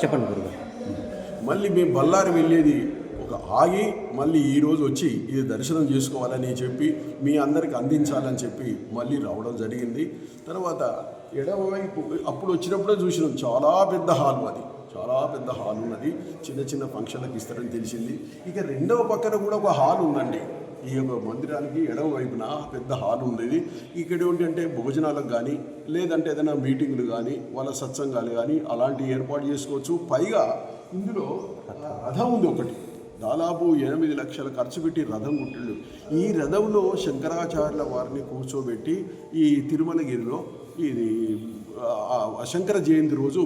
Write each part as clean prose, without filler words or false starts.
చెప్పండి గురుగారు. మళ్ళీ మేము బళ్ళారి వెళ్ళేది ఒక ఆగి మళ్ళీ ఈరోజు వచ్చి ఇది దర్శనం చేసుకోవాలని చెప్పి మీ అందరికి అందించాలని చెప్పి మళ్ళీ రావడం జరిగింది. తర్వాత ఎడమవైపు అప్పుడు వచ్చినప్పుడే చూసినాం, చాలా పెద్ద హాల్, అది చాలా పెద్ద హాల్ ఉన్నది, చిన్న చిన్న ఫంక్షన్లకు ఇస్తారని తెలిసింది. ఇక రెండవ పక్కన కూడా ఒక హాల్ ఉందండి. ఈ యొక్క మందిరానికి ఎడమ వైపున పెద్ద హాల్ ఉండేది. ఇక్కడ ఏంటంటే భోజనాలకు కానీ లేదంటే ఏదైనా మీటింగులు కానీ వాళ్ళ సత్సంగాలు కానీ అలాంటివి ఏర్పాటు చేసుకోవచ్చు. పైగా ఇందులో రథం ఉంది ఒకటి, దాదాపు 8 లక్షల ఖర్చు పెట్టి రథం కుట్టిళ్ళు. ఈ రథంలో శంకరాచార్యుల వారిని కూర్చోబెట్టి ఈ తిరుమలగిరిలో ఇది శంకర జయంతి రోజు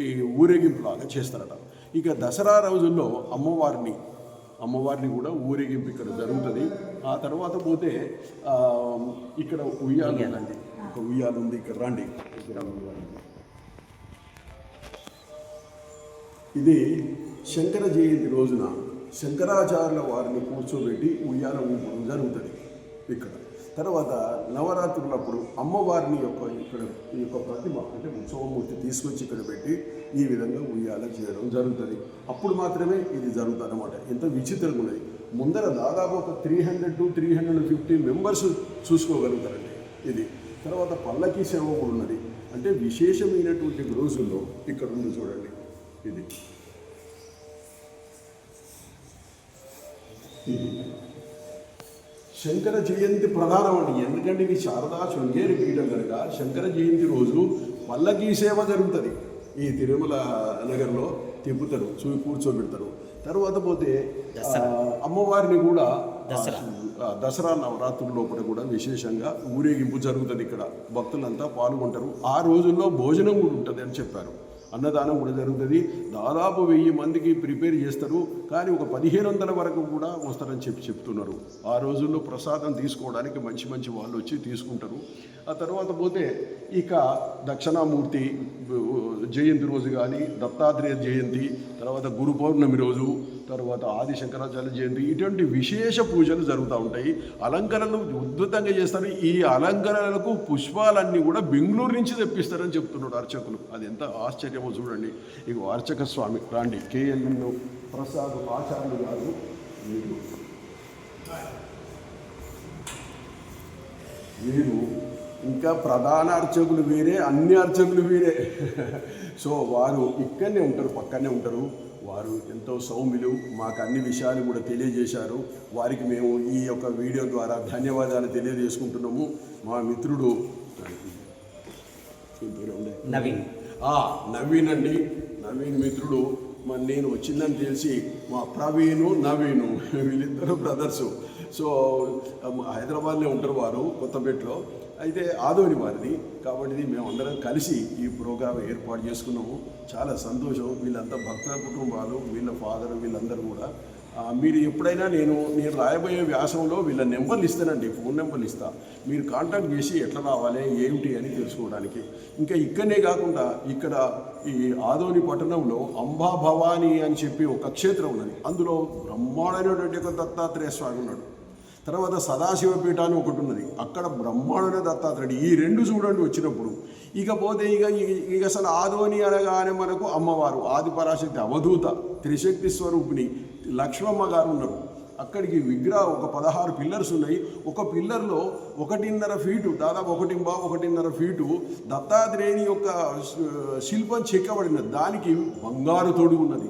ఈ ఊరేగింపులాగా చేస్తారట. ఇక దసరా రోజుల్లో అమ్మవారిని కూడా ఊరేగింపు ఇక్కడ జరుగుతుంది. ఆ తర్వాత పోతే ఇక్కడ ఉయ్యాలు ఉందండి, ఒక ఉయ్యాలు ఉంది, ఇక్కడ రండి. ఇది శంకర జయంతి రోజున శంకరాచార్యుల వారిని కూర్చోబెట్టి ఉయ్యాల ఊపడం జరుగుతుంది ఇక్కడ. తర్వాత నవరాత్రులప్పుడు అమ్మవారిని ఇక్కడ ఈ యొక్క ప్రతిమ అంటే ఉత్సవమూర్తి తీసుకొచ్చి ఇక్కడ పెట్టి ఈ విధంగా ఉయ్యాల చేయడం జరుగుతుంది. అప్పుడు మాత్రమే ఇది జరుగుతుంది అన్నమాట. ఎంత విచిత్రంగా ఉన్నది. ముందర దాదాపు ఒక 300 to 350 మెంబర్స్ చూసుకోగలుగుతారండి ఇది. తర్వాత పల్లకి సేవ కూడా ఉన్నది. అంటే విశేషమైనటువంటి రోజుల్లో ఇక్కడ ఉంది చూడండి. ఇది శంకర జయంతి ప్రధానం అండి. ఎందుకంటే ఇది శారదా శృంగేరి పీఠం కనుక శంకర జయంతి రోజు పల్లకీ సేవ జరుగుతుంది. ఈ తిరుమల నగర్లో తిప్పుతారు, కూర్చోబెడతారు. తర్వాత పోతే అమ్మవారిని కూడా దసరా నవరాత్రుల లోపల కూడా విశేషంగా ఊరేగింపు జరుగుతుంది. ఇక్కడ భక్తులంతా పాల్గొంటారు. ఆ రోజుల్లో భోజనం కూడా ఉంటుంది అని చెప్పారు. అన్నదానం కూడా జరుగుతుంది. దాదాపు 1000 మందికి ప్రిపేర్ చేస్తారు. కానీ ఒక 1500 వరకు కూడా వస్తారని చెప్తున్నారు. ఆ రోజుల్లో ప్రసాదం తీసుకోవడానికి మంచి వాళ్ళు వచ్చి తీసుకుంటారు. ఆ తర్వాత పోతే ఇక దక్షిణామూర్తి జయంతి రోజు కానీ, దత్తాత్రేయ జయంతి, తర్వాత గురు పౌర్ణమి రోజు, తర్వాత ఆది శంకరాచార్య జయంతి, ఇటువంటి విశేష పూజలు జరుగుతూ ఉంటాయి. అలంకరణలు అద్భుతంగా చేస్తారు. ఈ అలంకరణలకు పుష్పాలన్నీ కూడా బెంగళూరు నుంచి తెప్పిస్తారని చెప్తున్నాడు అర్చకులు. అది ఎంత ఆశ్చర్యమో చూడండి. ఇక అర్చక స్వామి రాండి, కేఎల్ఎన్ ప్రసాద్ ఆచార్యులు గారు. వీరు ఇంకా ప్రధాన అర్చకులు వేరే, అన్ని అర్చకులు వేరే. సో వారు ఇక్కడనే ఉంటారు, పక్కనే ఉంటారు. వారు ఎంతో సౌమ్యులు, మాకు అన్ని విషయాలు కూడా తెలియజేశారు. వారికి మేము ఈ యొక్క వీడియో ద్వారా ధన్యవాదాలు తెలియజేసుకుంటున్నాము. మా మిత్రుడు నవీన్ అండి, నవీన్ మిత్రుడు. మరి నేను వచ్చిందని తెలిసి మా ప్రవీణు నవీను వీళ్ళిద్దరు బ్రదర్సు. సో హైదరాబాద్లో ఉంటారు వారు, కొత్తపేటలో. అయితే ఆదోని వారిది కాబట్టి మేమందరం కలిసి ఈ ప్రోగ్రాం ఏర్పాటు చేసుకున్నాము. చాలా సంతోషం. వీళ్ళంతా భక్తుల కుటుంబాలు, వీళ్ళ ఫాదర్, వీళ్ళందరూ కూడా. మీరు ఎప్పుడైనా నేను రాయబోయే వ్యాసంలో వీళ్ళ నెంబర్లు ఇస్తానండి, ఫోన్ నెంబర్లు ఇస్తా. మీరు కాంటాక్ట్ చేసి ఎట్లా రావాలి ఏమిటి అని తెలుసుకోవడానికి. ఇంకా ఇక్కడనే కాకుండా ఇక్కడ ఈ ఆదోని పట్టణంలో అంబా భవానీ అని చెప్పి ఒక క్షేత్రం ఉన్నది. అందులో బ్రహ్మాండమైనటువంటి ఒక దత్తాత్రేయ స్వామి ఉన్నాడు. తర్వాత సదాశివపీఠ అని ఒకటి ఉన్నది, అక్కడ బ్రహ్మాండమైన దత్తాత్రేయుడు. ఈ రెండు చూడండి వచ్చినప్పుడు. ఇకపోతే ఇక అసలు ఆదోని అనగానే మనకు అమ్మవారు ఆదిపరాశక్తి అవధూత త్రిశక్తి స్వరూపిణి లక్ష్మమ్మ గారు ఉన్నారు. అక్కడికి విగ్రహం ఒక 16 పిల్లర్స్ ఉన్నాయి. ఒక పిల్లర్లో 1.5 ఫీటు, దాదాపు 1.5 ఫీటు దత్తాత్రేయుని యొక్క శిల్పం చెక్కబడినది. దానికి బంగారు తోడు ఉన్నది.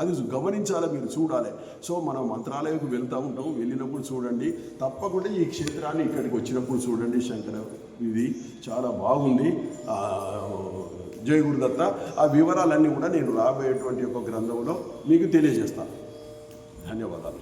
అది గమనించాలి, మీరు చూడాలి. సో మనం మంత్రాలయంకు వెళ్తూ ఉంటాం, వెళ్ళినప్పుడు చూడండి. తప్పకుండా ఈ క్షేత్రాన్ని ఇక్కడికి వచ్చినప్పుడు చూడండి. శంకర ఇది చాలా బాగుంది. జయ గురుదత్త. ఆ వివరాలన్నీ కూడా నేను రాబోయేటువంటి ఒక గ్రంథంలో మీకు తెలియజేస్తాను. ధన్యవాదాలు.